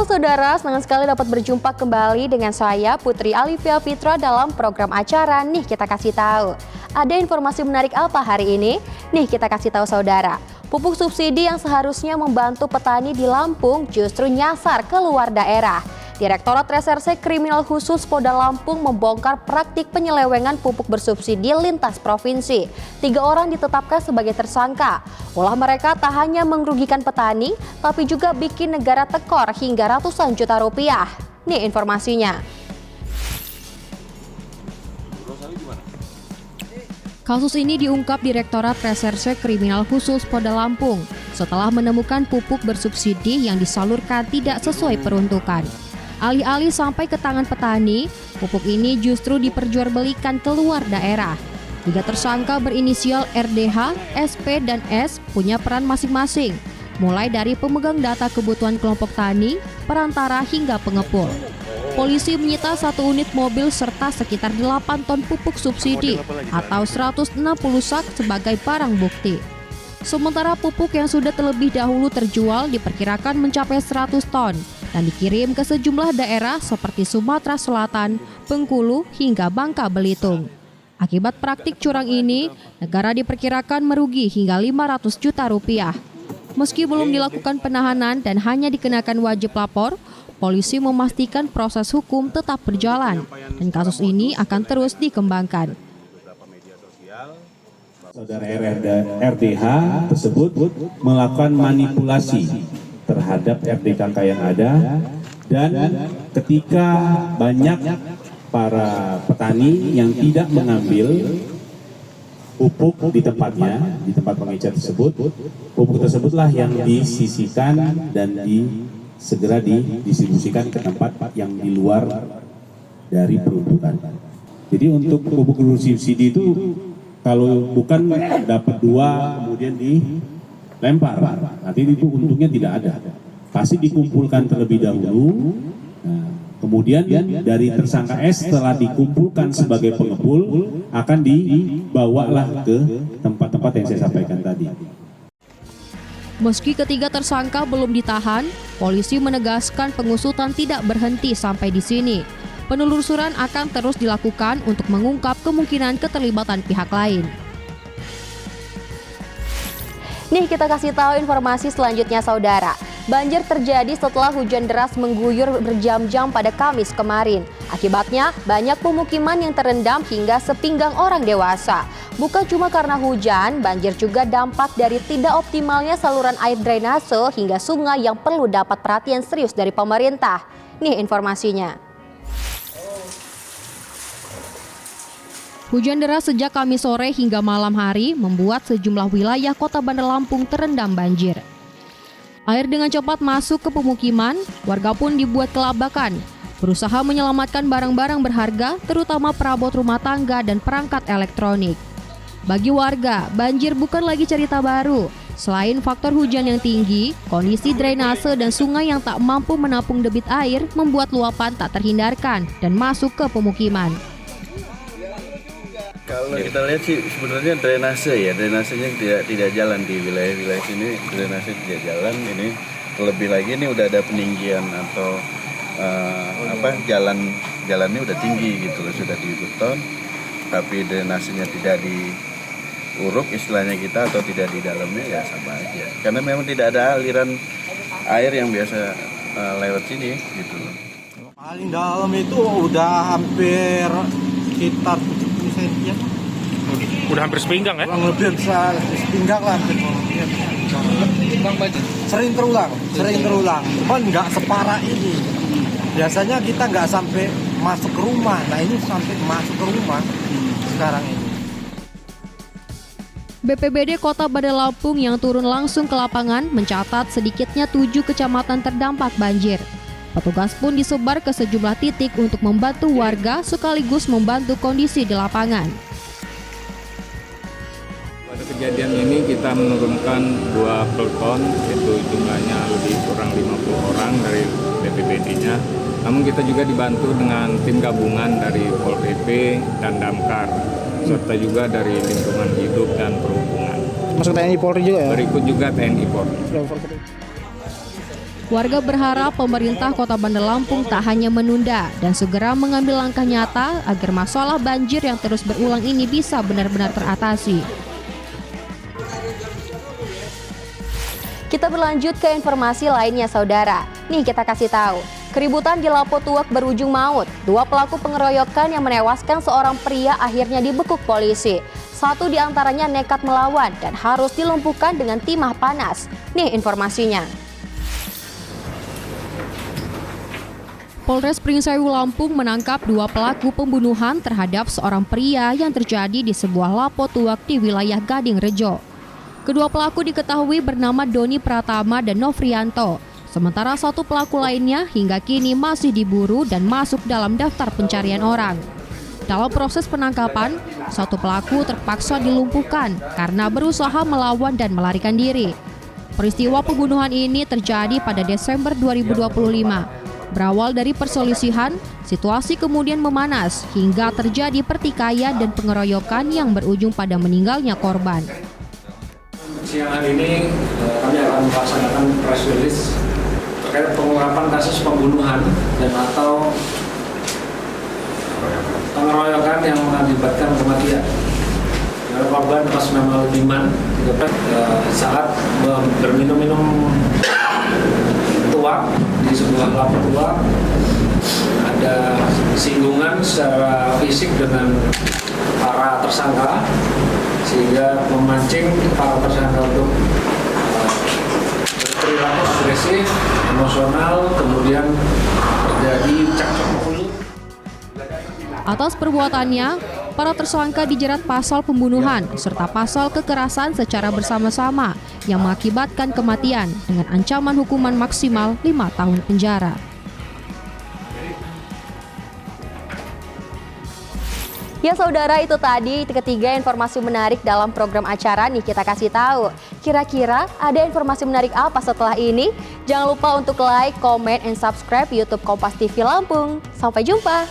Halo saudara, senang sekali dapat berjumpa kembali dengan saya Putri Alivia Fitra dalam program acara Nih Kita Kasih Tahu. Ada informasi menarik apa hari ini? Nih kita kasih tahu saudara. Pupuk subsidi yang seharusnya membantu petani di Lampung justru nyasar ke luar daerah. Direktorat Reserse Kriminal Khusus Polda Lampung membongkar praktik penyelewengan pupuk bersubsidi lintas provinsi. 3 orang ditetapkan sebagai tersangka. Ulah mereka tak hanya merugikan petani, tapi juga bikin negara tekor hingga ratusan juta rupiah. Nih informasinya. Kasus ini diungkap Direktorat Reserse Kriminal Khusus Polda Lampung setelah menemukan pupuk bersubsidi yang disalurkan tidak sesuai peruntukan. Alih-alih sampai ke tangan petani, pupuk ini justru diperjualbelikan ke luar daerah. 3 tersangka berinisial RDH, SP, dan S punya peran masing-masing, mulai dari pemegang data kebutuhan kelompok tani, perantara, hingga pengepul. Polisi menyita 1 unit mobil serta sekitar 8 ton pupuk subsidi atau 160 sak sebagai barang bukti. Sementara pupuk yang sudah terlebih dahulu terjual diperkirakan mencapai 100 ton dan dikirim ke sejumlah daerah seperti Sumatera Selatan, Bengkulu, hingga Bangka Belitung. Akibat praktik curang ini, negara diperkirakan merugi hingga 500 juta rupiah. Meski belum dilakukan penahanan dan hanya dikenakan wajib lapor, polisi memastikan proses hukum tetap berjalan dan kasus ini akan terus dikembangkan. Saudara RDH tersebut melakukan manipulasi terhadap RDKK yang ada, dan ketika banyak para petani yang tidak mengambil pupuk di tempatnya, di tempat pengecer tersebut, pupuk tersebutlah yang disisihkan dan segera didistribusikan ke tempat yang di luar dari peruntukan. Jadi untuk pupuk bersubsidi itu kalau bukan dapat 2 kemudian dilempar, nanti itu untungnya tidak ada. Pasti dikumpulkan terlebih dahulu. Nah, kemudian dari tersangka S setelah dikumpulkan sebagai pengepul akan dibawalah ke tempat-tempat yang saya sampaikan tadi. Meski ketiga tersangka belum ditahan, polisi menegaskan pengusutan tidak berhenti sampai di sini. Penelusuran akan terus dilakukan untuk mengungkap kemungkinan keterlibatan pihak lain. Nih kita kasih tahu informasi selanjutnya saudara. Banjir terjadi setelah hujan deras mengguyur berjam-jam pada Kamis kemarin. Akibatnya banyak pemukiman yang terendam hingga sepinggang orang dewasa. Bukan cuma karena hujan, banjir juga dampak dari tidak optimalnya saluran air drainase hingga sungai yang perlu dapat perhatian serius dari pemerintah. Nih informasinya. Hujan deras sejak Kamis sore hingga malam hari membuat sejumlah wilayah kota Bandar Lampung terendam banjir. Air dengan cepat masuk ke pemukiman, warga pun dibuat kelabakan, berusaha menyelamatkan barang-barang berharga, terutama perabot rumah tangga dan perangkat elektronik. Bagi warga, banjir bukan lagi cerita baru. Selain faktor hujan yang tinggi, kondisi drainase dan sungai yang tak mampu menampung debit air membuat luapan tak terhindarkan dan masuk ke pemukiman. Kalau kita lihat sih sebenarnya drainasenya tidak jalan di wilayah sini, drainase tidak jalan. Ini terlebih lagi ini udah ada peninggian atau jalannya udah tinggi gitu loh, sudah dibeton, tapi drainasenya tidak diuruk istilahnya kita atau tidak di dalamnya, ya sama aja. Karena memang tidak ada aliran air yang biasa lewat sini gitu loh. Paling dalam itu udah hampir sekitar 70 cm. Udah hampir sepinggang ya? Kurang lebih bisa sepinggang lah. Sering terulang. Cuman nggak separah ini. Biasanya kita nggak sampai masuk ke rumah. Nah ini sampai masuk ke rumah sekarang ini. BPBD Kota Bandar Lampung yang turun langsung ke lapangan mencatat sedikitnya 7 kecamatan terdampak banjir. Petugas pun disebar ke sejumlah titik untuk membantu warga sekaligus membantu kondisi di lapangan. Pada kejadian ini kita menurunkan 2 peleton, itu jumlahnya lebih kurang 50 orang dari BPBD-nya. Namun kita juga dibantu dengan tim gabungan dari Pol PP dan Damkar, serta juga dari lingkungan hidup dan perhubungan. Masuk TNI Polri juga ya? Berikut juga TNI Polri. Warga berharap pemerintah Kota Bandar Lampung tak hanya menunda dan segera mengambil langkah nyata agar masalah banjir yang terus berulang ini bisa benar-benar teratasi. Kita berlanjut ke informasi lainnya, saudara. Nih kita kasih tahu, keributan di Lapo Tuak berujung maut. 2 pelaku pengeroyokan yang menewaskan seorang pria akhirnya dibekuk polisi. 1 diantaranya nekat melawan dan harus dilumpuhkan dengan timah panas. Nih informasinya. Polres Pringsewu Lampung menangkap 2 pelaku pembunuhan terhadap seorang pria yang terjadi di sebuah Lapo Tuak di wilayah Gading Rejo. Kedua pelaku diketahui bernama Doni Pratama dan Novrianto. Sementara 1 pelaku lainnya hingga kini masih diburu dan masuk dalam daftar pencarian orang. Dalam proses penangkapan, 1 pelaku terpaksa dilumpuhkan karena berusaha melawan dan melarikan diri. Peristiwa pembunuhan ini terjadi pada Desember 2025. Berawal dari perselisihan, situasi kemudian memanas hingga terjadi pertikaian dan pengeroyokan yang berujung pada meninggalnya korban. Siang hari ini kami akan melaksanakan press release terkait pengungkapan kasus pembunuhan dan atau pengeroyokan yang mengakibatkan kematian. Korban atas nama Diman saat berminum-minum tuak di sebuah lapo tuak, ada singgungan secara fisik dengan para tersangka sehingga memancing para tersangka untuk berperilaku agresif, emosional, kemudian terjadi cekcok mulut. Atas perbuatannya, para tersangka dijerat pasal pembunuhan serta pasal kekerasan secara bersama-sama yang mengakibatkan kematian dengan ancaman hukuman maksimal 5 tahun penjara. Ya saudara, itu tadi ketiga informasi menarik dalam program acara nih kita kasih tahu. Kira-kira ada informasi menarik apa setelah ini? Jangan lupa untuk like, comment, and subscribe YouTube Kompas TV Lampung. Sampai jumpa.